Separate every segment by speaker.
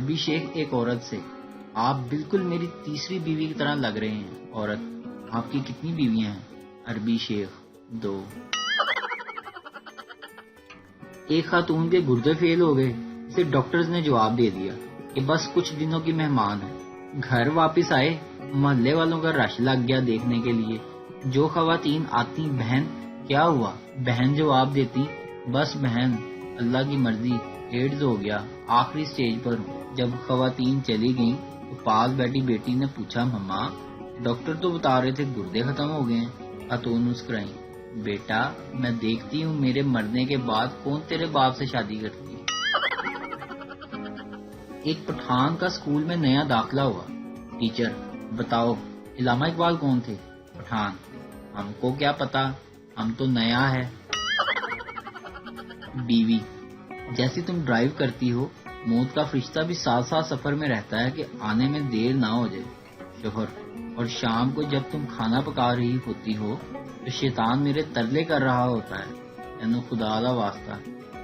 Speaker 1: عربی شیخ ایک عورت سے: آپ بالکل میری تیسری بیوی کی طرح لگ رہے ہیں. عورت: آپ کی کتنی بیویاں ہیں؟ عربی شیخ: 2. ایک خاتون کے گردے فیل ہو گئے. اسے ڈاکٹرز نے جواب دے دیا کہ بس کچھ دنوں کی مہمان ہے. گھر واپس آئے، محلے والوں کا رش لگ گیا دیکھنے کے لیے. جو خواتین آتی: بہن کیا ہوا؟ بہن جواب دیتی: بس بہن، اللہ کی مرضی، ایڈز ہو گیا، آخری سٹیج پر ہوں. جب خواتین چلی گئیں تو پاس بیٹھی بیٹی نے پوچھا: مما، ڈاکٹر تو بتا رہے تھے گردے ختم ہو گئے ہیں. خاتون مسکرائیں: بیٹا، میں دیکھتی ہوں میرے مرنے کے بعد کون تیرے باپ سے شادی کرتی ہے. ایک پٹھان کا اسکول میں نیا داخلہ ہوا. ٹیچر: بتاؤ علامہ اقبال کون تھے؟ پٹھان: ہم کو کیا پتا، ہم تو نیا ہے. بیوی: جیسی تم ڈرائیو کرتی ہو، موت کا فرشتہ بھی ساتھ ساتھ سفر میں رہتا ہے کہ آنے میں دیر نہ ہو جائے. شوہر: اور شام کو جب تم کھانا پکا رہی ہوتی ہو تو شیطان میرے ترلے کر رہا ہوتا ہے: مینو خدا دا واسطہ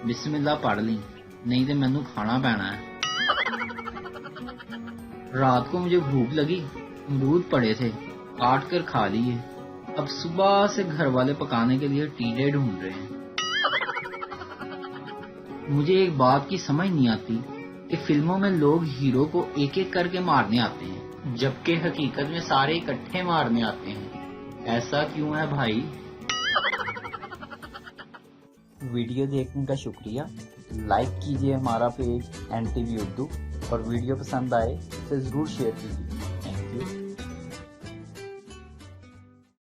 Speaker 1: بسم اللہ پڑھ لی، نہیں تو مینو کھانا پینا ہے. رات کو مجھے بھوک لگی، امرود پڑے تھے، کاٹ کر کھا لیے. اب صبح سے گھر والے پکانے کے لیے ٹیڈے ڈھونڈ رہے ہیں. مجھے ایک بات کی سمجھ نہیں آتی کہ فلموں میں لوگ ہیرو کو ایک ایک کر کے مارنے آتے ہیں جبکہ حقیقت میں سارے اکٹھے مارنے آتے ہیں. ایسا کیوں ہے بھائی؟ ویڈیو دیکھنے کا شکریہ. لائک کیجیے ہمارا پیج NTV اردو، اور ویڈیو پسند آئے اسے ضرور شیئر کیجیے. Thank you.